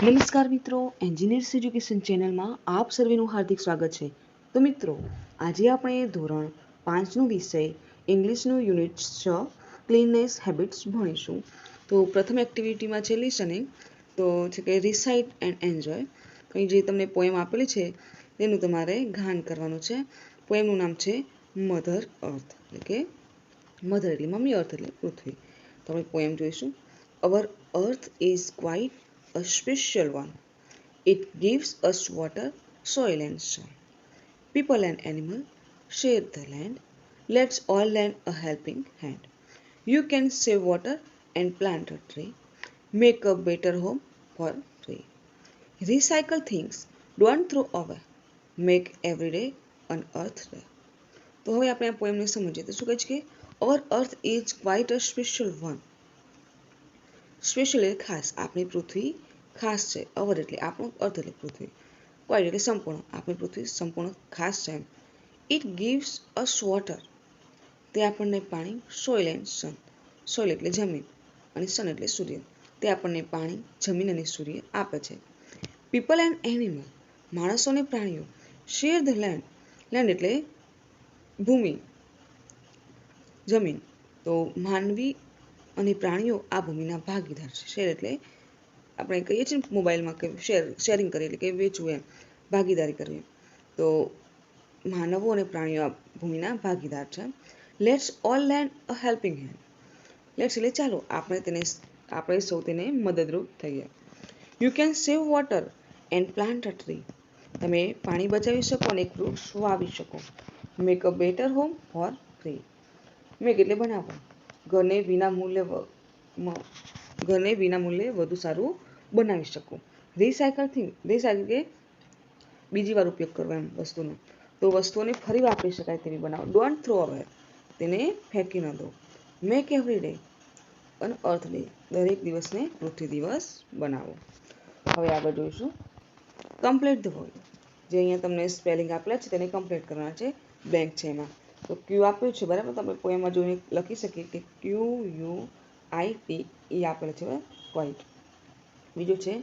નમસ્કાર મિત્રો, engineers education ચેનલમાં આપ સર્વેનું હાર્દિક સ્વાગત છે. તો મિત્રો, આજે આપણે ધોરણ 5નો વિષય ઇંગ્લિશનું યુનિટ 6 ક્લીનનેસ હેબિટ્સ ભણીશું. તો પ્રથમ એક્ટિવિટીમાં છે લિસનિંગ. તો છે કે રિસાઇટ એન્ડ એન્જોય. કંઈ જે તમને પોએમ આપેલી છે તેનું તમારે ગાન કરવાનું છે. પોએમનું નામ છે મધર અર્થ, એટલે કે મધર એટલે મમ્મી, અર્થ એટલે પૃથ્વી. તો આપણે પોએમ જોઈશું. Our earth is quite a special one. It gives us water, soil and sun. People and animals share the land. Let's all lend a helping hand. You can save water and plant a tree. Make a better home for free. Recycle things. Don't throw away. Make every day an earth day. તો હવે આપણે આ પોએમને સમજીએ તો શું કહે છે કે our earth is quite a special one. Special એટલે ખાસ. આપણી પૃથ્વી ખાસ છે. અવર એટલે આપણો, અર્થ એટલે પૃથ્વી, ક્વાઇટ એટલે સંપૂર્ણ. આપણી પૃથ્વી સંપૂર્ણ ખાસ છે. ઇટ ગીવ્સ અસ વોટર, તે આપણને પાણી. સોઇલ એન્ડ સન, સોઇલ એટલે જમીન અને સન એટલે સૂર્ય, તે આપણને પાણી, જમીન અને સૂર્ય આપે છે. પીપલ એન્ડ એનિમલ, માણસો અને પ્રાણીઓ. શેર ધ લેન્ડ, લેન્ડ એટલે ભૂમિ, જમીન. તો માનવી અને પ્રાણીઓ આ ભૂમિના ભાગીદાર છે. શેર એટલે આપણે કહીએ છીએ ને મોબાઈલમાં કે શેરિંગ કરીએ એટલે કે વેચવું, એમ ભાગીદારી કરવી. તો માનવો અને પ્રાણીઓ આ ભૂમિના ભાગીદાર છે. Let's all lend a helping hand. Let's એટલે ચાલો આપણે સૌ તેને મદદરૂપ થઈએ. You can save water and plant a tree. તમે પાણી બચાવી શકો અને એક વૃક્ષ વાવી શકો. Make a better home for free. Make એટલે બનાવો. ઘરને વિના મૂલ્યે વધુ સારું બનાવી શકો. રિસાયકલ થિંગ, રિસાયકલ કે બીજી વાર ઉપયોગ કરવો એમ વસ્તુનો. તો વસ્તુઓને ફરી વાપરી શકાય તેવી બનાવો. ડોન્ટ થ્રો અવે, તેને ફેંકી ન દો. મેક એવરી ડે અન અર્થ ડે, દરેક દિવસને પૃથ્વી દિવસ બનાવો. હવે આગળ જોઈશું કમ્પ્લીટ ધ વર્ડ. જે અહીંયા તમને સ્પેલિંગ આપેલા છે તેને કમ્પ્લીટ કરવાના છે. બ્લેન્ક છે એમાં. તો ક્યુ આપ્યું છે, બરાબર. તો આપણે પોએમમાં જોઈને લખી શકીએ કે QUITE આપેલું છે, બરાબર, ક્વાઇટ. બીજું છે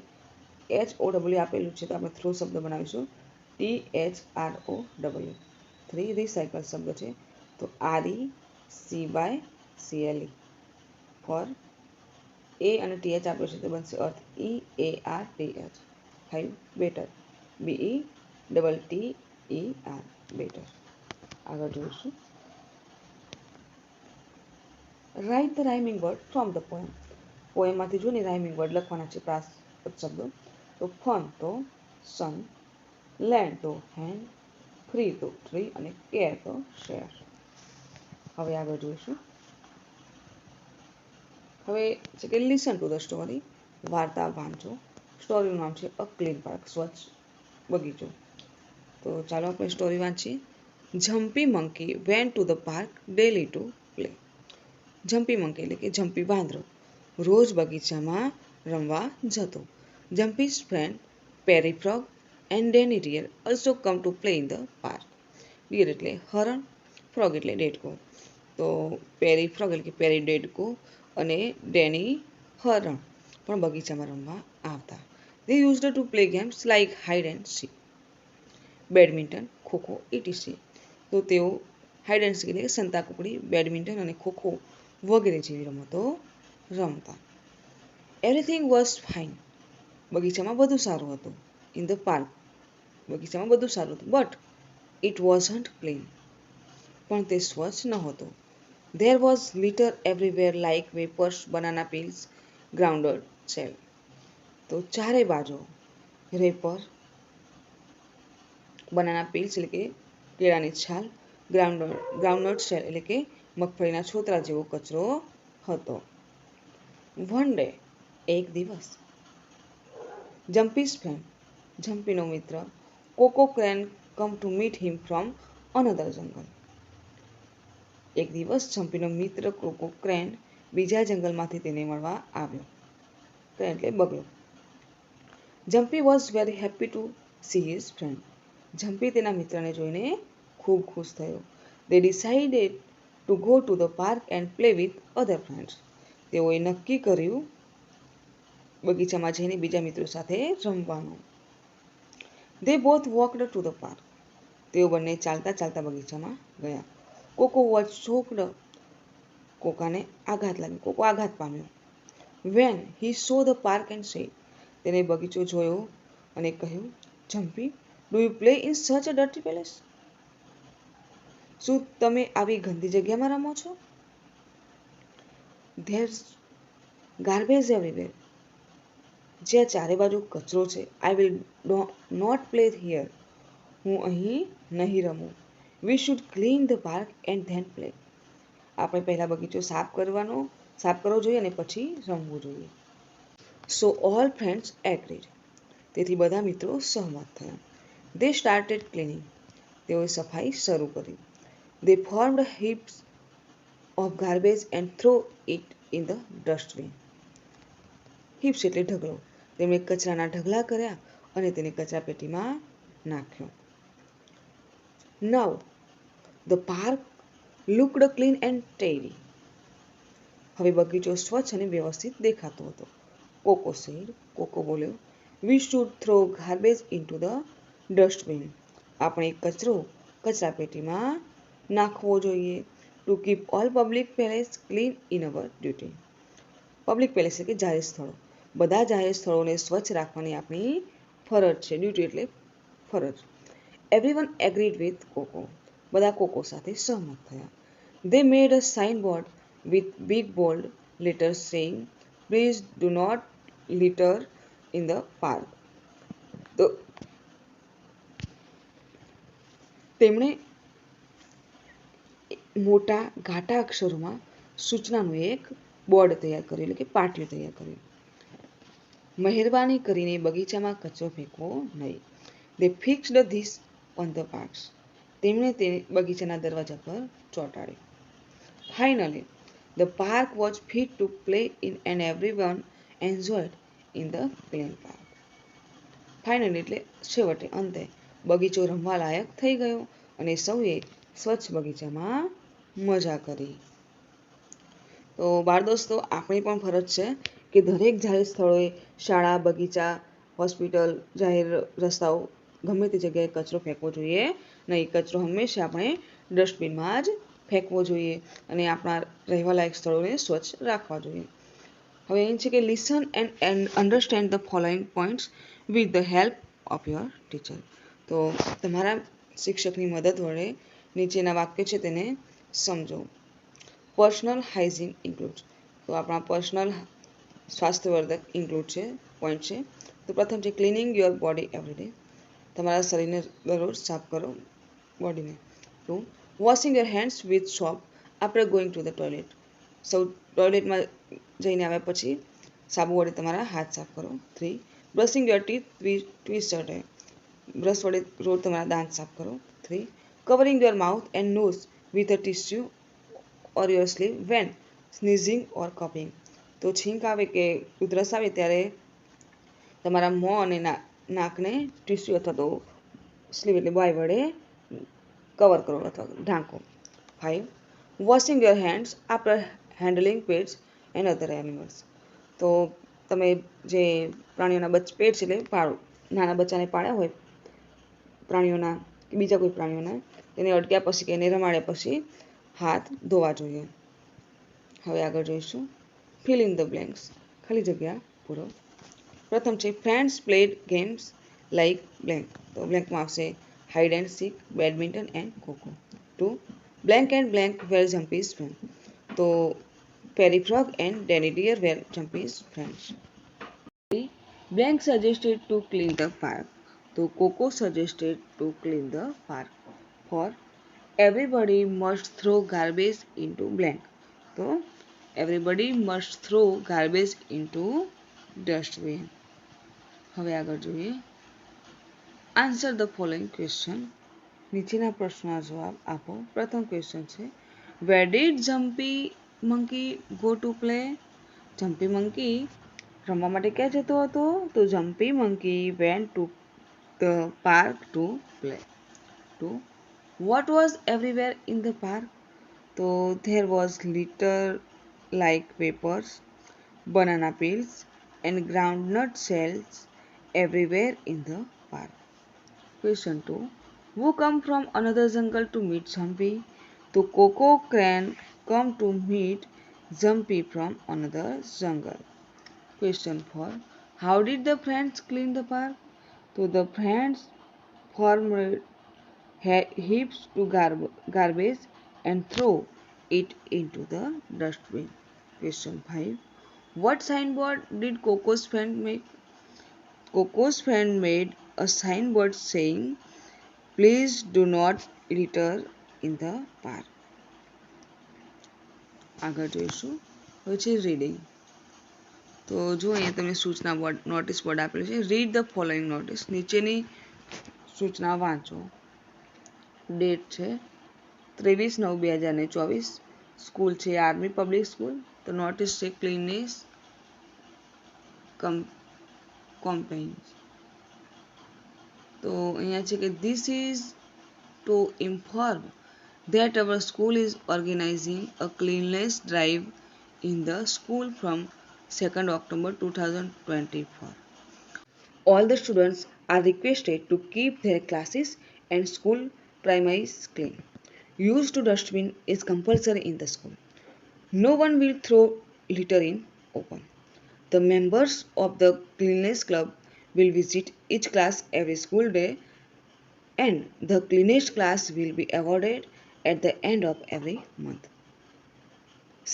HOW આપેલું છે, તો આપણે થ્રો શબ્દ બનાવીશું. THROW. 3 રિસાયકલ શબ્દ છે, તો RECYCLE. ફોર A અને TH આપ્યો છે તો બનશે earth EARTH. 5 better, BETTER, better. આગળ જોઈશું write the rhyming word from the poem. પોએમમાંથી જોઈને રાઇમિંગ વર્ડ લખવાના છે, પ્રાસપદ શબ્દો. તો ફન તો સન, લેન્ડ તો હેન્ડ, ફ્રી તો ટ્રી અને કેર તો શેર. હવે આગળ જોઈશું. હવે છે કે લિસન ટુ ધ સ્ટોરી. વાર્તા વાંચો. સ્ટોરીનું નામ છે અ ક્લીન પાર્ક, સ્વચ્છ બગીચો. તો ચાલો આપણે સ્ટોરી વાંચીએ. Jumpy monkey went to the park daily to play. Jumpy monkey એટલે કે ઝમ્પી વાંદરો રોજ બગીચામાં રમવા જતો. Jumpy's friend Pari frog and Danny deer also come to play in the park. Deer એટલે હરણ, ફ્રોગ એટલે દેડકો. તો પેરી ફ્રોગ એટલે કે પેરી દેડકો અને ડેની હરણ પણ બગીચામાં રમવા આવતા. They used to play games like hide and seek, badminton, kho kho, ETC. તો તેઓ હાઇડ એન્ડ સીક એટલે કે સંતાકુકડી, બેડમિન્ટન અને ખોખો વગેરે જેવી રમતો રમતા. Everything was fine. બગીચામાં બધું સારું હતું. ઇન ધ પાર્ક, બગીચામાં બધું સારું હતું. બટ ઇટ વોઝન્ટ ક્લીન, પણ તે સ્વચ્છ નહોતો. There was litter everywhere like wrappers, banana peels, groundnut shell. તો ચારે બાજુ રેપર, બનાના પીલ્સ એટલે કે કેળાની છાલ, ગ્રાઉન્ડનટ શેલ એટલે કે મગફળીના છોતરા જેવો કચરો હતો. વન ડે, એક દિવસ, ઝમ્પીઝ ફ્રેન્ડ, ઝમ્પીનો મિત્ર, Coco crane come to meet him from another jungle. એક દિવસ ઝમ્પીનો મિત્ર કોકો ક્રેન બીજા જંગલમાંથી તેને મળવા આવ્યો. ક્રેન એટલે બગલો. Jumpy was very happy to see his friend. Jumpy તેના મિત્રને જોઈને ખૂબ ખુશ થયો. They decided to go to the park and play with other friends. તેઓએ નક્કી કર્યું બગીચામાં જઈને બીજા મિત્રો સાથે રમવાનું. They both walked to the park. તેઓ બંને ચાલતા ચાલતા બગીચામાં ગયા. Cocoa was shocked. કોકાને આઘાત લાગ્યો. કોકો આઘાત પામ્યો. When he saw the park and said, તેને બગીચો જોયો અને કહ્યું, jumpy, do you play in such a dirty place? શું તમે આવી ગંદી જગ્યામાં રમો છો? There's garbage everywhere. જ્યાં ચારે બાજુ કચરો છે. I will not play here. હું અહીં નહીં રમું. We should clean the park and then play. આપણે પહેલા બગીચો સાફ કરવો જોઈએ અને પછી રમવું જોઈએ. So all friends agreed. તેથી બધા મિત્રો સહમત થયા. They started cleaning. તેઓએ સફાઈ શરૂ કરી. They formed heaps of garbage and threw it in the dustbin. Heaps એટલે ઢગલો. તેમણે કચરાના ઢગલા કર્યા અને તેને કચરાપેટીમાં નાખ્યો. Now the park looked clean and tidy. હવે બગીચો સ્વચ્છ અને વ્યવસ્થિત દેખાતો હતો. કોકો said, કોકો બોલ્યો, we should throw garbage into the dustbin. આપણે કચરો કચરાપેટીમાં નાખવો જોઈએ. To keep all public places clean in our duty. Public place એટલે કે જાહેર સ્થળો. બધા જાહેર સ્થળોને સ્વચ્છ રાખવાની આપણી ફરજ છે. ડ્યુટી એટલે ફરજ. Everyone agreed with Coco. બધા કોકો સાથે સહમત થયા. They made a signboard with big bold letters saying, please do not litter in the park. તો તેમણે મોટા ઘાટા અક્ષરોમાં સૂચનાનું એક બોર્ડ તૈયાર કર્યું એટલે કે પાટિયું તૈયાર કર્યું. મહેરબાની કરીને બગીચામાં કચરો ફેંકવો નહીં. They fixed this on the parks. તેમણે તેને બગીચાના દરવાજા પર ચોંટાડ્યું. Finally, the park was fit to play in and everyone enjoyed in the clean park. Finally એટલે છેવટે અંતે બગીચો રમવા લાયક થઈ ગયો અને સૌએ સ્વચ્છ બગીચામાં મજા કરી. તો બાળ દોસ્તો, આપણી પણ ફરજ છે કે દરેક જાહેર સ્થળોએ શાળા, બગીચા, હોસ્પિટલ, જાહેર રસ્તાઓ ગમે તે જગ્યાએ કચરો ફેંકવો જોઈએ નહીં. કચરો હંમેશા આપણે ડસ્ટબિનમાં જ ફેંકવો જોઈએ અને આપણા રહેવાલાયક સ્થળોને સ્વચ્છ રાખવા જોઈએ. હવે અહીં છે કે listen and understand the following points with the help of your teacher. તો તમારા શિક્ષકની મદદ વડે નીચેના વાક્ય છે તેને સમજો. Personal hygiene include. તો આપણા પર્સનલ સ્વાસ્થ્યવર્ધક ઇન્ક્લુડ છે, પોઈન્ટ છે. તો પ્રથમ છે cleaning your body every day. તમારા શરીરને દરરોજ સાફ કરો, બોડીને. 2. Washing your hands with soap after going to the toilet. ટોયલેટમાં જઈને આવ્યા પછી સાબુ વડે તમારા હાથ સાફ કરો. 3. Brushing your teeth twice day. Brush વડે રોજ તમારા દાંત સાફ કરો. 3. Covering your mouth and nose with a tissue or your sleeve when sneezing or coughing. તો છીંક આવે કે ઉધરસ આવે ત્યારે તમારા મોં અને નાકને ટીસ્યુ અથવા તો સ્લીવ એટલે બાય વડે કવર કરો અથવા ઢાંકો. 5. Washing your hands after handling pets and other animals. તો તમે જે પ્રાણીઓના પેટ છે એટલે નાના બચ્ચાને પાળ્યા હોય પ્રાણીઓના કે બીજા કોઈ પ્રાણીઓના, તેને અડક્યા પછી કે એને રમાડ્યા પછી હાથ ધોવા જોઈએ. હવે આગળ જોઈશું ફિલ ઇન ધ બ્લેન્ક્સ. ખાલી જગ્યા પૂરો. પ્રથમ છે friends played games like blank. તો બ્લેન્કમાં આવશે hide and seek, badminton and kho kho. 2. Blank and blank were Jumpy's friend. તો Pari frog and Danny deer were Jumpy's friends. Blank suggested to clean the park. તો Coco suggested to clean the park. 4. Everybody must throw garbage into blank. તો everybody must throw garbage into dustbin. હવે આગળ જોઈએ. Answer the following question. નીચેના પ્રશ્નોના જવાબ આપો. પ્રથમ ક્વેશ્ચન છે Where did Jumpy Monkey go to play? Jumpy Monkey રમવા માટે ક્યાં જતો હતો? તો Jumpy Monkey went to the park to play. 2. What was everywhere in the park? તો there was litter like papers, banana peels, and groundnut shells everywhere in the park. Question 2. Who come from another jungle to meet Jumpy? So Coco can come to meet Jumpy from another jungle. Question 4. How did the friends clean the park? So the friends formed heaps to garbage and throw it into the dustbin. Question 5. What signboard did Coco's friend make? Coco's friend made a signboard saying, "Please do not litter in the park." આગળ જોઈશું પછી reading. તો જો અહીંયા તમે સૂચના board notice board આપેલું છે. Read the following notice. નીચેની સૂચના વાંચો. ડેટ છે 23/9/2024. સ્કૂલ છે આર્મી પબ્લિક સ્કૂલ. તો નોટિસ છે ક્લીનનેસ campaign. તો અહીંયા છે કે this is to inform that our school is organizing a cleanliness drive in the school from 2nd October 2024. All the students are requested to keep their classes and school premises clean. Use to dustbin is compulsory in the school. No one will throw litter in open. The members of the cleanliness club will visit each class every school day, and the cleanest class will be awarded at the end of every month.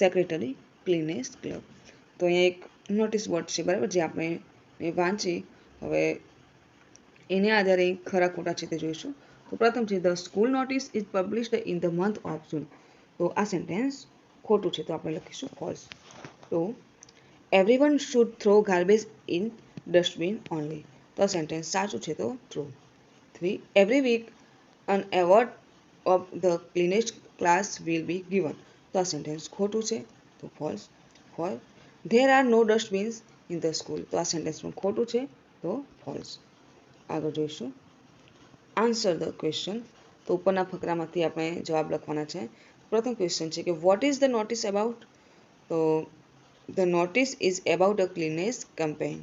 Secretary, Cleanliness Club. તો અહીંયા એક notice board છે બરાબર, જે આપણે વાંચી હવે એને આધારે ખરા ખોટા છે તે જોઈશું. તો પ્રથમ છે the school notice is published in the month of June. તો આ સેન્ટેન્સ ખોટું છે તો આપણે લખીશું ફોલ્સ. તો everyone should throw garbage in dustbin only. તો આ સેન્ટેન્સ સાચું છે તો true. 3. Every week an award of the cleanest class will be given. તો આ સેન્ટેન્સ ખોટું છે તો false. 4. There are no dustbins in the school. તો આ સેન્ટેન્સ પણ ખોટું છે તો ફોલ્સ. આગળ જોઈશું આન્સર ધ ક્વેશ્ચન. તો ઉપરના ફકરામાંથી આપણે જવાબ લખવાના છે. પ્રથમ ક્વેશ્ચન છે કે what is the notice about? તો the notice is about a cleanliness campaign.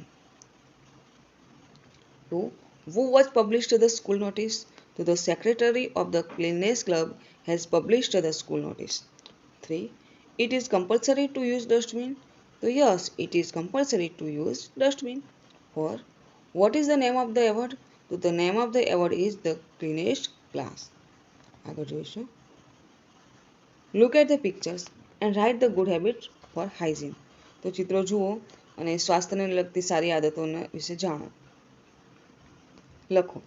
2. Who was published the school notice? So the secretary of the cleanliness club has published the school notice. 3. It is compulsory to use dustbin. So yes, it is compulsory to use dustbin. 4. What is the name of the award? So the name of the award is the cleanest class. આગળ જોઈશું. Look at the pictures and write the good habits for hygiene. તો ચિત્રો જુઓ અને સ્વાસ્થ્યને લગતી સારી આદતોના વિશે જાણો. લખો.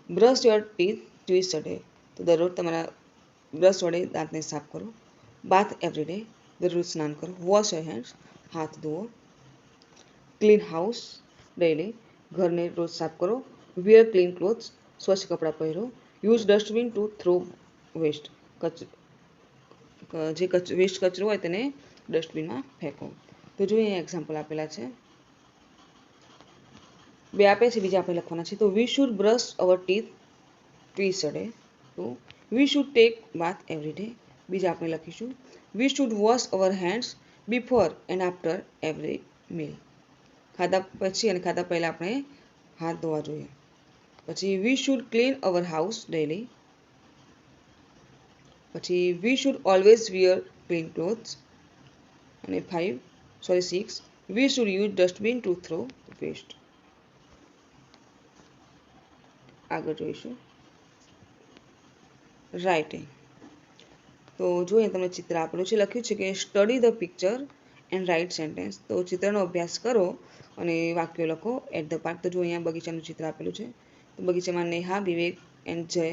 Brush your teeth twice a day. તો દરરોજ તમારા બ્રશ વડે દાંતને સાફ કરો. Bath every day. દરરોજ સ્નાન કરો. Wash your hands. હાથ ધુઓ. Clean house daily. ઘરને રોજ સાફ કરો. Wear clean clothes. સ્વચ્છ કપડાં પહેરો. Use dustbin to throw waste. જે વેસ્ટ કચરો હોય તેને ડસ્ટબિનમાં ફેંકો. તો જોઈએ એક્ઝામ્પલ આપેલા છે. બે આપે છે, બીજા આપણે લખવાના છે. તો we should brush our teeth twice a day. તો we should take bath every day. બીજા આપણે લખીશું we should wash our hands before and after every meal. ખાધા પછી અને ખાધા પહેલાં આપણે હાથ ધોવા જોઈએ. પછી we should clean our house daily. પછી we should always wear clean clothes. અને 6 we should use dustbin to throw waste. આગળ જોઈશું રાઇટિંગ. તો જોઈએ તમને ચિત્ર આપેલું છે, લખ્યું છે કે study the picture and write sentence. તો ચિત્રનો અભ્યાસ કરો અને વાક્યો લખો એટ ધ પાર્ક. તો જો અહીંયા બગીચાનું ચિત્ર આપેલું છે. તો બગીચામાં નેહા, વિવેક એન્ડ જય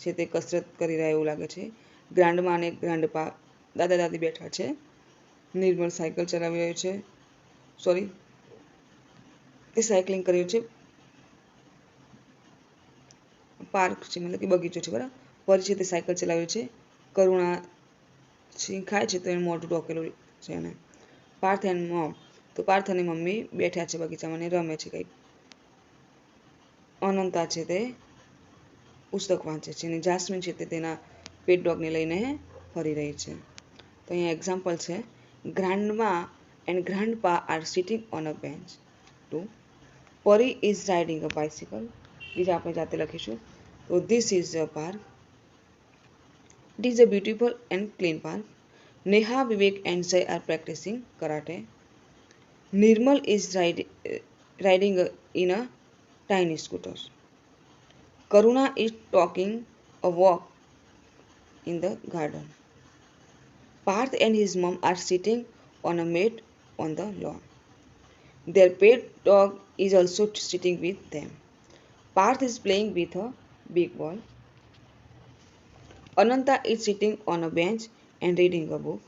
છે તે કસરત કરી રહ્યા એવું લાગે છે. ગ્રાન્ડમા અને ગ્રાન્ડપા દાદા દાદી બેઠા છે. નિર્મળ સાયકલ ચલાવી રહ્યો છે. તે સાયકલિંગ કરી રહ્યો છે. પાર્ક છે મતલબ કે બગીચો છે બરાબર. પરી છે તે સાયકલ ચલાવે છે. કરુણા સિંહ ખાય છે તો એનું મોઢું ઢોકેલું છે એને. Parth and mom. તો પાર્થ અને મમ્મી બેઠા છે બગીચામાં અને રમે છે કંઈક. અનંતા છે તે પુસ્તક વાંચે છે અને જાસ્મીન છે તે તેના પેટ ડોગને લઈને ફરી રહી છે. તો અહીંયા એક્ઝામ્પલ છે grandma and grandpa are sitting on a bench. 2. Pari is riding a bicycle. બીજા આપણે જાતે લખીશું. તો this is a park. It is a beautiful and clean park. Neha, Vivek and Zay are practicing karate. Nirmal is riding in a tiny scooter. Karuna is taking a walk in the garden. Parth and his mom are sitting on a mat on the lawn. Their pet dog is also sitting with them. Parth is playing with a big ball. Ananta is sitting on a bench and reading a book.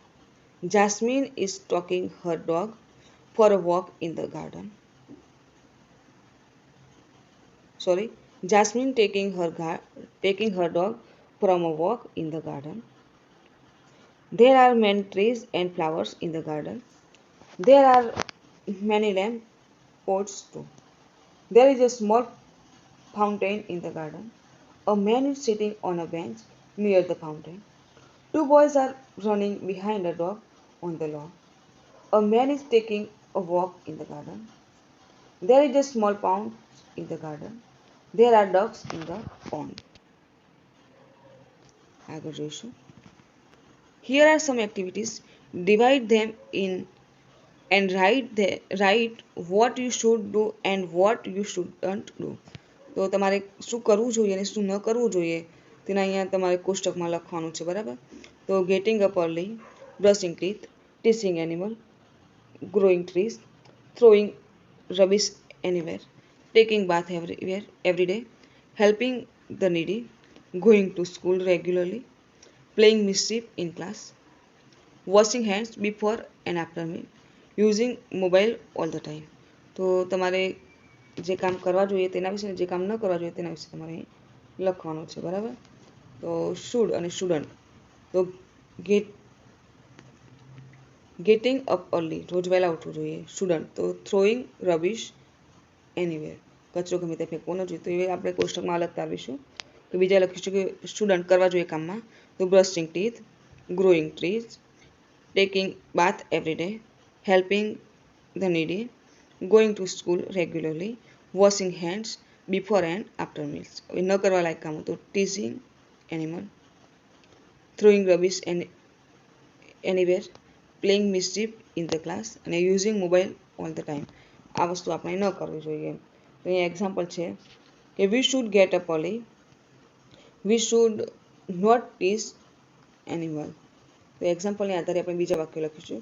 Jasmine is taking her dog for a walk in the garden. Jasmine taking her dog from a walk in the garden. There are many trees and flowers in the garden. There are many lamp pots too. There is a small fountain in the garden. A man is sitting on a bench near the fountain. Two boys are running behind a dog on the lawn. A man is taking a walk in the garden. There is a small pond in the garden. There are ducks in the pond. આગળ જોઈશું. Here are some activities. Divide them in and write what you should do and what you shouldn't do. તો તમારે શું કરવું જોઈએ અને શું ન કરવું જોઈએ તેના અહીંયા તમારે કોષ્ટકમાં લખવાનું છે, બરાબર. તો getting up early, brushing teeth, teaching animal, growing trees, throwing rubbish anywhere, taking bath every day, helping the needy, going to school regularly, playing mischief in class, washing hands before and after meal, using mobile all the time. તો તમારે જે કામ કરવા જોઈએ તેના વિશે, જે કામ ન કરવા જોઈએ તેના વિશે તમારે લખવાનું છે, બરાબર. તો શુડ અને શુડન્ટ. તો ગેટિંગ અપ અર્લી, રોજ વહેલા ઉઠવું જોઈએ. શુડન્ટ તો થ્રોઈંગ રબિશ એનીવેર, કચરો ગમે તે ફેંકવો ન જોઈએ. તો એ આપણે કોષ્ટકમાં અલગ તારવીશું. તો બીજા લખીશું કે સ્ટુડન્ટ કરવા જોઈએ કામમાં. તો brushing teeth, growing trees, taking bath every day, helping the નીડી, going to school regularly, washing hands before and after meals. હવે ન કરવા લાયક કામો તો teasing animal, throwing rubbish anywhere, playing mischief in the class અને using mobile all the time. આ વસ્તુ આપણે ન કરવી જોઈએ. તો અહીંયા એક્ઝામ્પલ છે કે we should get up early, we should not tease animal. તો એક્ઝામ્પલને આધારે આપણે બીજા વાક્ય લખીશું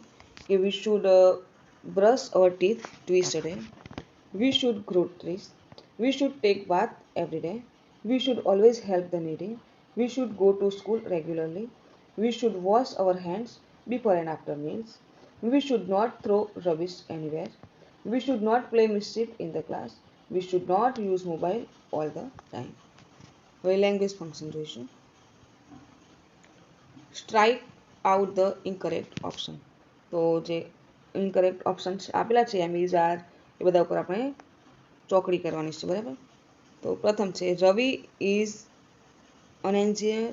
કે we should brush our teeth twice a day, we should grow trees, we should take bath every day, we should always help the needy, we should go to school regularly, we should wash our hands before and after meals, we should not throw rubbish anywhere, we should not play mischief in the class, we should not use mobile all the time. હવે language function જોઈશું. Strike out the incorrect option. તો જે incorrect options આપેલા છે એમ is R એ બધા ઉપર આપણે ચોકડી કરવાની છે, બરાબર. તો પ્રથમ છે Ravi is an engineer,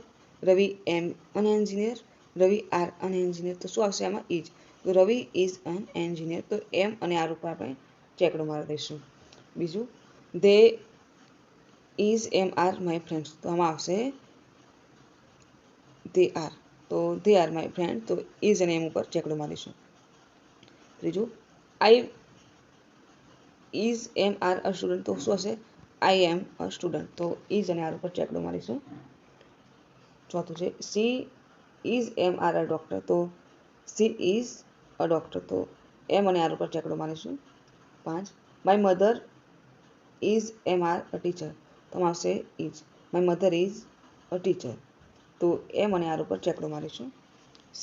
Ravi am an engineer, Ravi are an engineer. તો શું આવશે આમાં? ઇઝ. તો રવિ ઇઝ અન એન્જિનિયર, તો એમ અને આર ઉપર આપણે ચેકડો મારી દઈશું. બીજું they is am are my friends, તો આમાં આવશે દે આર. તો દે આર માય ફ્રેન્ડ, તો ઇઝ અને એમ ઉપર ચેકડો મારીશું. ત્રીજું I is am are a student, તો શું હશે? આઈ એમ અ સ્ટુડન્ટ, તો ઇઝ અને આર ઉપર ચેકડો મારીશું. ચોથું છે she is am are a doctor, તો સી ઇઝ અ ડૉક્ટર, તો એમ અને આર ઉપર ચેકડો મારીશું. 5 my mother is am are a teacher, તો આમાં આવશે is. My mother is a teacher, તો એમ અને આર ઉપર ચેકડો મારીશું.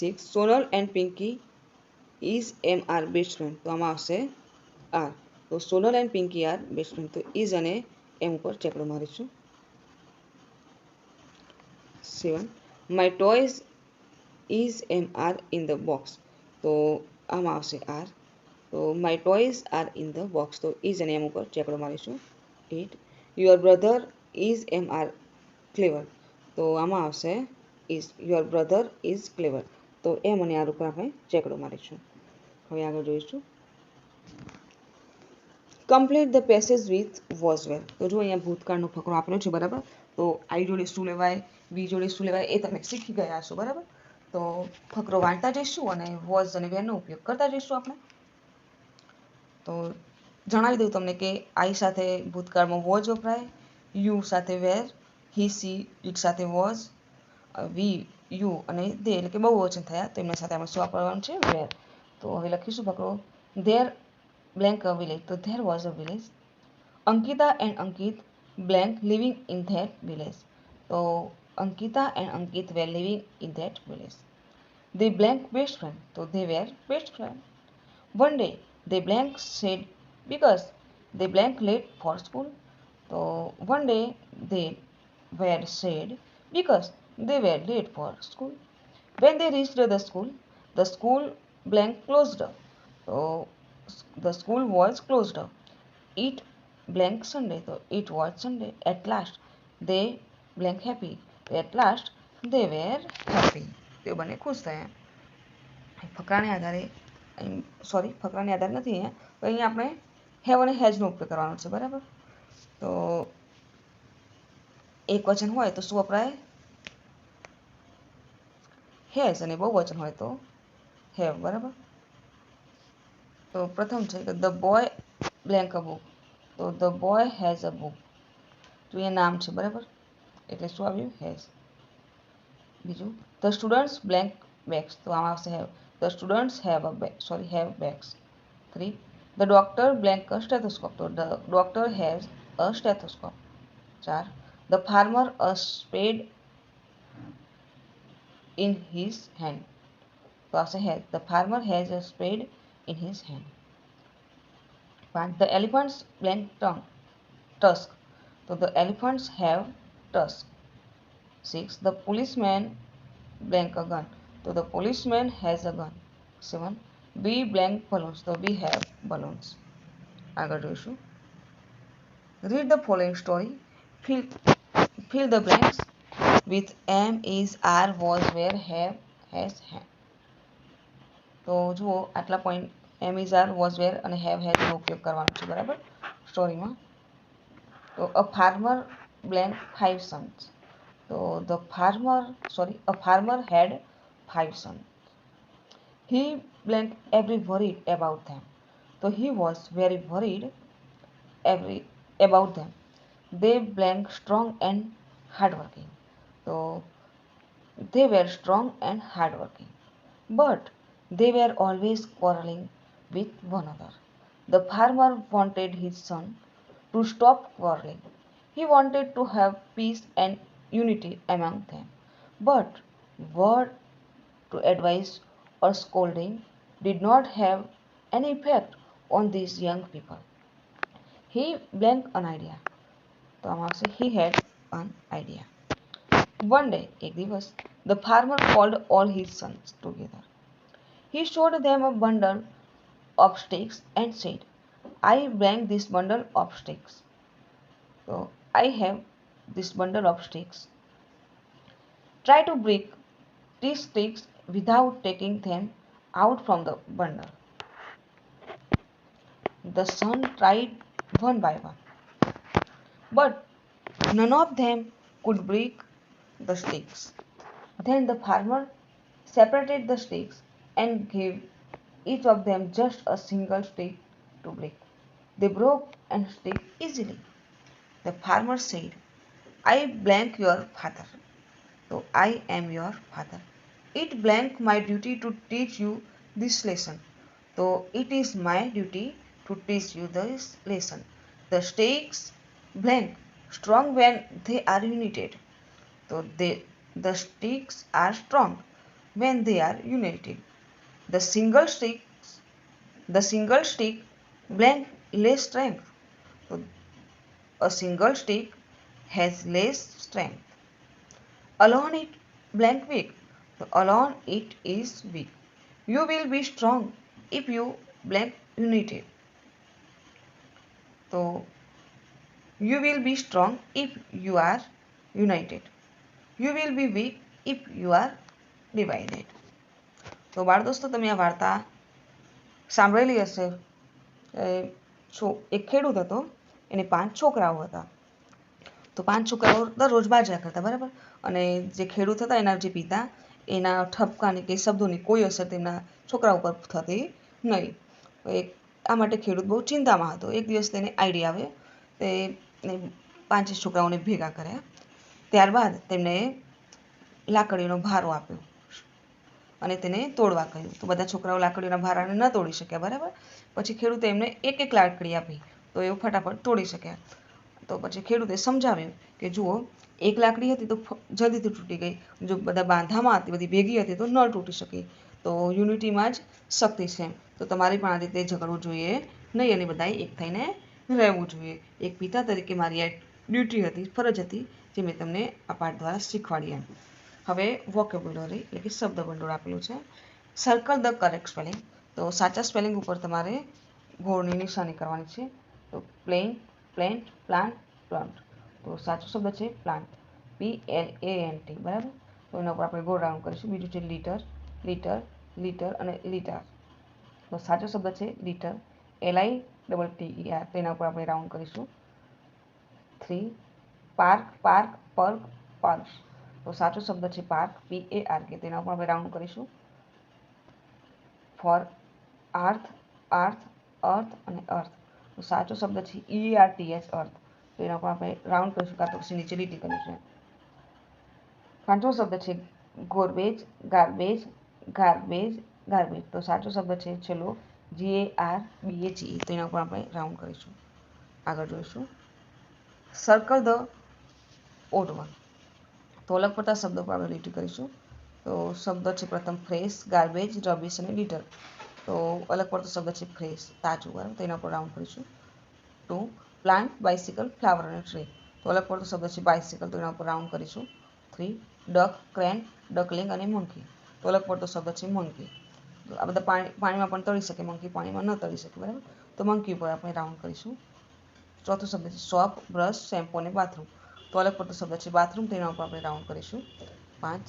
6 Sonal and Pinky is am are best friend, તો આમાં આવશે આર. તો Sonal and Pinky are best friend, તો ઇઝ અને એમ ઉપર ચેકડો મારીશું. 7 my toys is am are in the box, તો આમાં આવશે આર. તો my toys are in the box, તો ઇઝ અને એમ ઉપર ચેકડો મારીશું. 8 your brother is am are clever, તો આમાં આવશે is. Your brother is clever, તો એમ અને આર ઉપર આપણે ચેકડો મારીશું. હવે આગળ જોઈશું complete the passage with was વેર. તો જો અહીંયા ભૂતકાળનો ફકરો આપેલો છે, બરાબર. તો આઈ જોડે શું લેવાય, વી જોડે શું લેવાય એ તમે શીખી ગયા છો, બરાબર. તો ફકરો વાંચતા જઈશું અને વોઝ અને વેરનો ઉપયોગ કરતા જઈશું આપણે. તો જણાવી દઉં તમને કે આઈ સાથે ભૂતકાળમાં વોઝ વપરાય, યુ સાથે વેર, હી સી ઇટ સાથે વોઝ, વી યુ અને દે એટલે કે બહુવચન થયા તો એમના સાથે આપણે શું વાપરવાનું છે, વેર. તો હવે લખીશું ફકરો. There blank a village. So there was a village. Ankita and Ankit blank living in that village. So Ankita and Ankit were living in that village. They blank best friend. So they were best friend. One day they blank said because they blank late for school. So one day they were sad because they were late for school. When they reached the school blank closed. So the school was closed. It blank Sunday. So it was Sunday. At last they blank happy. At last they were happy. તે બંને ખુશ થયા. ફકરાને આધારે ફકરાને આધારે નથી અહીંયા, તો અહીંયા આપણે હેવ અને હેઝનો ઉપયોગ કરવાનો છે, બરાબર. તો એક વચન હોય તો શું વપરાય, હેઝ, અને બહુવચન હોય તો હેવ, બરાબર. તો પ્રથમ છે કે the boy blank a book. તો the boy has a book. તો એ નામ છે, બરાબર, એટલે શું આવ્યું, હેઝ. બીજું ધ સ્ટુડન્ટ્સ બ્લેન્ક બેગ્સ. તો આમાં આવશે have. The students have have bags. 3 the doctor blank a stethoscope. તો the doctor has a stethoscope. 4 the farmer a spade in his hand. તો આવશે has. The farmer has a spade in his hand. 5 the elephants blank tusk. So the elephants have tusk. 6 the policeman blank a gun. So the policeman has a gun. 7 we blank balloons. So we have balloons. આગળ જોઈશું. Read the following story. Fill the blanks with am, is, are, was, were, have, has, had. તો જુઓ આટલા point am, is, are, was, were અને have, હેઝનો ઉપયોગ કરવાનો છે, બરાબર, સ્ટોરીમાં. તો અ ફાર્મર બ્લેન્ક 5 sons. તો a farmer had 5 sons. He blank every worried about them. So he was very worried about them. They blank strong and hardworking. So they were strong and hardworking. But they were always quarreling with one another. The farmer wanted his son to stop quarreling. He wanted to have peace and unity among them. But word to advice or scolding did not have any effect on these young people. He blank an idea. So he had an idea. One day, एक दिवस, the farmer called all his sons together. He showed them a bundle of sticks and said, I blank this bundle of sticks. So I have this bundle of sticks. Try to break these sticks without taking them out from the bundle. The son tried one by one, but none of them could break the sticks. Then the farmer separated the sticks and gave each of them just a single stick to break. They broke and stick easily. The farmer said, I blank your father. So I am your father. It blank my duty to teach you this lesson. So it is my duty to teach you this lesson. The sticks blank strong when they are united. So the sticks are strong when they are united. The single stick blank less strength. So a single stick has less strength. Alone it blank weak. So alone it is weak. You will be strong if you blank united. So you will be strong if you are united. You will be weak if you are divided. તો બાળ દોસ્તો તમે આ વાર્તા સાંભળેલી હશે. એક ખેડૂત હતો, એને 5 છોકરાઓ હતા. તો 5 છોકરાઓ દરરોજ બાજરા કરતા, બરાબર. અને જે ખેડૂત હતા એના જે પિતા, એના ઠપકાની કે શબ્દોની કોઈ અસર તેમના છોકરા ઉપર થતી નહીં. આ માટે ખેડૂત બહુ ચિંતામાં હતો. એક દિવસ તેને આઈડિયા આવ્યો. તે 5 છોકરાઓને ભેગા કર્યા. ત્યારબાદ તેમને લાકડીનો ભારો આપ્યો અને તેને તોડવા કહ્યું. તો બધા છોકરાઓ લાકડીના ભારાને ન તોડી શક્યા, બરાબર. પછી ખેડૂતે એમને એક લાકડી આપી, તો એ ફટાફટ તોડી શક્યા. તો પછી ખેડૂતે સમજાવ્યું કે જુઓ, એક લાકડી હતી તો જલ્દીથી તૂટી ગઈ, જો બધા બાંધામાં હતી, બધી ભેગી હતી તો ન તૂટી શકી. તો યુનિટીમાં જ શક્તિ છે. તો તમારે પણ આ રીતે ઝઘડવું જોઈએ નહીં અને બધાએ એક થઈને રહેવું જોઈએ. એક પિતા તરીકે મારી આ ડ્યુટી હતી, ફરજ હતી, જે મેં તમને આ પાઠ દ્વારા શીખવાડી એમ. હવે વોકેબ્યુલરી એટલે કે શબ્દ ભંડોળ આપેલું છે. Circle the correct spelling. તો સાચા સ્પેલિંગ ઉપર તમારે ઘોડની નિશાની કરવાની છે. તો પ્લેન્ટ, પ્લાન્ટ, પ્લાન્ટ. તો સાચો શબ્દ છે પ્લાન્ટ, PLANT, બરાબર. તો એના ઉપર આપણે ગોળ રાઉન્ડ કરીશું. બીજું છે લીટર, લીટર અને લીટર. તો સાચો શબ્દ છે લીટર, LITTER. તેના ઉપર આપણે રાઉન્ડ કરીશું. 3 પાર્ક, પર્ક. તો સાચો શબ્દ છે પાર્ક, PARK. તેના ઉપર આપણે રાઉન્ડ કરીશું. 4 અર્થ અને અર્થ. તો સાચો શબ્દ છે EARTH, અર્થ. તો એના ઉપર આપણે રાઉન્ડ કરીશું, કાં તો પછી નીચે લીટી કરીશું. 5મો શબ્દ છે ગાર્બેજ. તો સાચો શબ્દ છે છેલ્લો GARBAGE. તો એના ઉપર આપણે રાઉન્ડ કરીશું. આગળ જોઈશું. Circle the odd one. તો અલગ પડતા શબ્દો પર આપણે લીટી કરીશું. તો શબ્દ છે પ્રથમ ફ્રેશ, ગાર્બેજ, રબીશ અને લીટર. તો અલગ પડતો શબ્દ છે ફ્રેશ, તાજું, બરાબર. તો એના પર રાઉન્ડ કરીશું. 2 પ્લાન્ટ, બાઇસિકલ, ફ્લાવર અને ટ્રી. તો અલગ પડતો શબ્દ છે બાઇસિકલ. તો એના પર રાઉન્ડ કરીશું. 3 ડક, ક્રેન, ડકલિંગ અને મંકી. તો અલગ પડતો શબ્દ છે મંકી. આ બધા પાણીમાં પણ તળી શકે, મંકી પાણીમાં ન તળી શકે, બરાબર. તો મંકી ઉપર આપણે રાઉન્ડ કરીશું. ચોથો શબ્દ છે સોપ, બ્રશ, શેમ્પુ અને બાથરૂમ. તો અલગ પડતો શબ્દ છે બાથરૂમ. તેના ઉપર આપણે રાઉન્ડ કરીશું. 5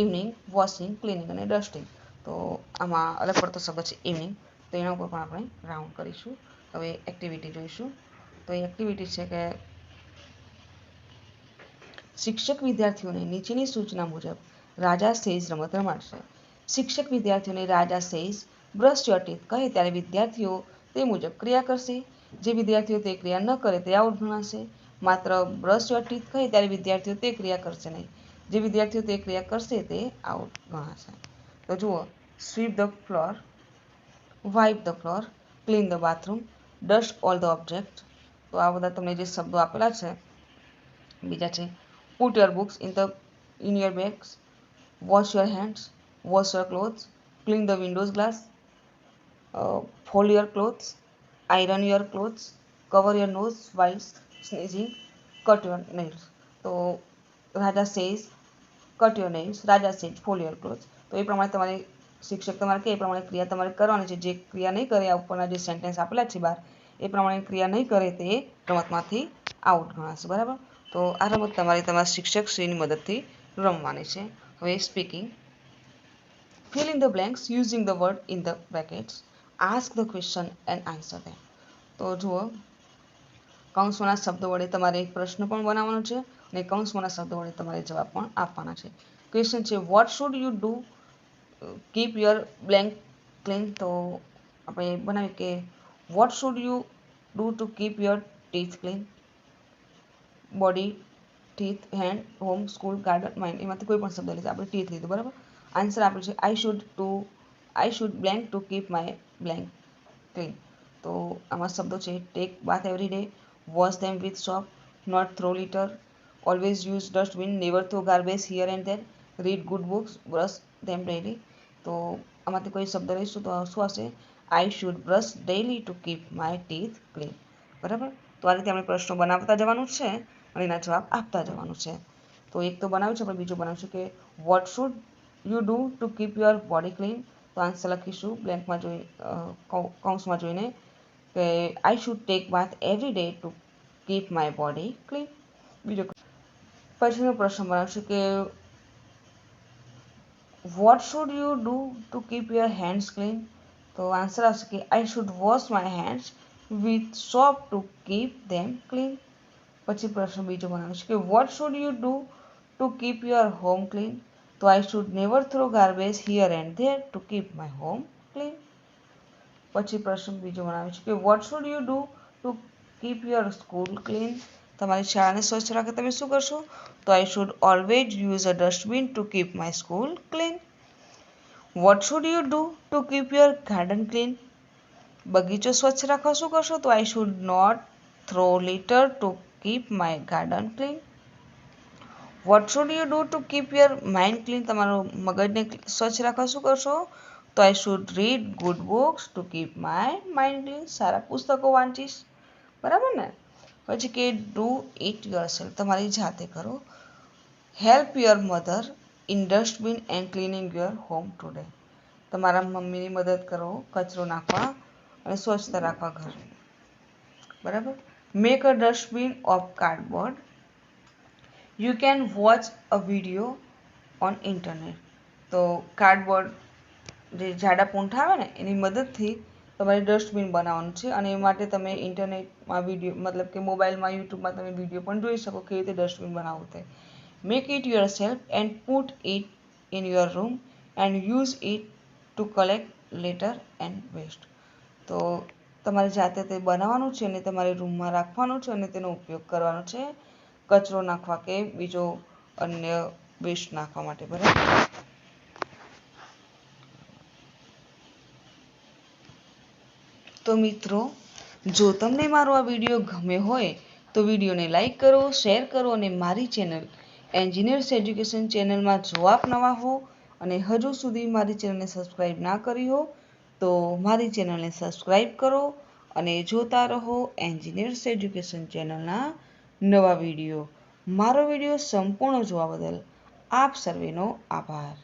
ઇવનિંગ, વોશિંગ, ક્લિનિંગ અને ડસ્ટિંગ. તો આમાં અલગ પડતો શબ્દ છે ઇવનિંગ. તો એના ઉપર પણ આપણે રાઉન્ડ કરીશું. હવે એક્ટિવિટી જોઈશું. તો એ એક્ટિવિટી છે કે શિક્ષક વિદ્યાર્થીઓને નીચેની સૂચના મુજબ રાજા સેઝ રમત રમાડશે. શિક્ષક વિદ્યાર્થીઓને રાજા સેઝ બ્રશ યોર ટીથ કહે ત્યારે વિદ્યાર્થીઓ તે મુજબ ક્રિયા કરશે. જે વિદ્યાર્થીઓ તે ક્રિયા ન કરે તે આઉટ ગણાશે. માત્ર બ્રશ યોર ટીથ કહે ત્યારે વિદ્યાર્થીઓ તે ક્રિયા કરશે નહીં. જે વિદ્યાર્થીઓ તે ક્રિયા કરશે તે આઉટ ગણાશે. તો જુઓ, sweep the floor, wipe the floor, clean the bathroom, dust all the object. તો આ બધા તમને જે શબ્દો આપેલા છે. બીજા છે put your books in your bags, wash your hands, wash your clothes, clean the Windows glass, fold your clothes, iron your clothes, cover your nose while sneezing, cut your nails. તો Raja says cut your nails, Raja says fold your clothes. તો એ પ્રમાણે તમારે શિક્ષક તમારે કે એ પ્રમાણે ક્રિયા તમારે કરવાની છે. જે ક્રિયા નહીં કરે, આ ઉપરના જે સેન્ટેન્સ આપેલા છે બહાર, એ પ્રમાણે ક્રિયા નહીં કરે તે રમતમાંથી આઉટ ગણાશે, બરાબર. તો આ રમત તમારા શિક્ષકશ્રીની મદદથી રમવાની છે. હવે speaking. Fill in the blanks using the word in the brackets. Ask the question and answer them. તો જુઓ, કૌંસોના શબ્દો વડે તમારે એક પ્રશ્ન પણ બનાવવાનો છે અને કૌંસોના શબ્દો વડે તમારે જવાબ પણ આપવાના છે. ક્વેશ્ચન છે what should you do keep your blank clean. તો આપણે બનાવ્યું કે what should you do to keep your teeth clean. Body, teeth, hand, home, school, garden, mind. એમાંથી કોઈ પણ શબ્દ લીધો. આપણે ટીથ લીધું, બરાબર. આન્સર આપ્યું છે I should blank to keep my blank clean. તો આમાં શબ્દો છે take bath every day, wash them with soap, not throw litter, always use dustbin, never throw garbage here and there, read good books, brush them daily. તો આમાંથી કોઈ શબ્દ લઈશું તો શું હશે? I should brush daily to keep my teeth clean, બરાબર. તો આ રીતે આપણે પ્રશ્નો બનાવતા જવાનું છે અને એના જવાબ આપતા જવાનું છે. તો એક તો બનાવ્યું છે, આપણે બીજું બનાવીશું કે what should you do to keep your body clean. તો આન્સર લખીશું બ્લેન્કમાં જોઈ કૌંસમાં જોઈને કે I should take bath every day to keep my body clean. બીજો પછીનો પ્રશ્ન બનાવશું કે what should you do to keep your hands clean. તો આન્સર આવશે કે I should wash my hands with soap to keep them clean. પછી પ્રશ્ન બીજો બનાવ્યો છે કે what should you do to keep your home clean? તો I should never throw garbage here and there to keep my home clean. પછી પ્રશ્ન બીજો બનાવ્યો છે કે what should you do to keep your school clean? તમારી શાળાને સ્વચ્છ રાખે તમે શું કરશો? તો I should always use a dustbin to keep my school clean. What should you do to keep your garden clean? બગીચો સ્વચ્છ રાખવા શું કરશો? તો I should not throw litter to keep my garden clean. What should you do to keep your mind clean? તમારું મગજને સ્વચ્છ રાખવા શું કરશો? તો I should read good books to keep my mind clean. સારા પુસ્તકો વાંચીશ, બરાબર ને? પછી કે do it yourself, તમારી જાતે કરો. Help your mother in dustbin and cleaning your home today. તમારા મમ્મીની મદદ કરો કચરો નાખવા અને સ્વચ્છતા રાખવા ઘર, બરાબર. Make a dustbin of cardboard. You can watch a video on internet. તો કાર્ડબોર્ડ જે જાડા પૂંઠા આવે ને એની મદદથી તમારે ડસ્ટબિન બનાવવાનું છે અને એ માટે તમે ઇન્ટરનેટમાં વિડીયો મતલબ કે મોબાઈલમાં યુટ્યુબમાં તમે વિડીયો પણ જોઈ શકો કેવી રીતે ડસ્ટબિન બનાવવું તે. Make it yourself and put it in your room and use it to collect litter and waste. તો તમારે જાતે તે બનાવવાનું છે અને તમારી રૂમમાં રાખવાનું છે અને તેનો ઉપયોગ કરવાનો છે કચરો નાખવા કે બીજો અન્ય વેસ્ટ નાખવા માટે, બરાબર. તો મિત્રો, જો તમને મારો આ વિડીયો ગમ્યો હોય તો વિડીયોને લાઈક કરો, શેર કરો અને મારી ચેનલ એન્જિનિયર્સ એજ્યુકેશન ચેનલમાં જો આપ નવા હો અને હજુ સુધી મારી ચેનલને સબસ્ક્રાઈબ ના કરી હો તો મારી ચેનલને સબસ્ક્રાઈબ કરો અને જોતા રહો એન્જિનિયર્સ એજ્યુકેશન ચેનલના નવા વિડીયો. મારો વિડીયો સંપૂર્ણ જોવા બદલ આપ સર્વેનો આભાર.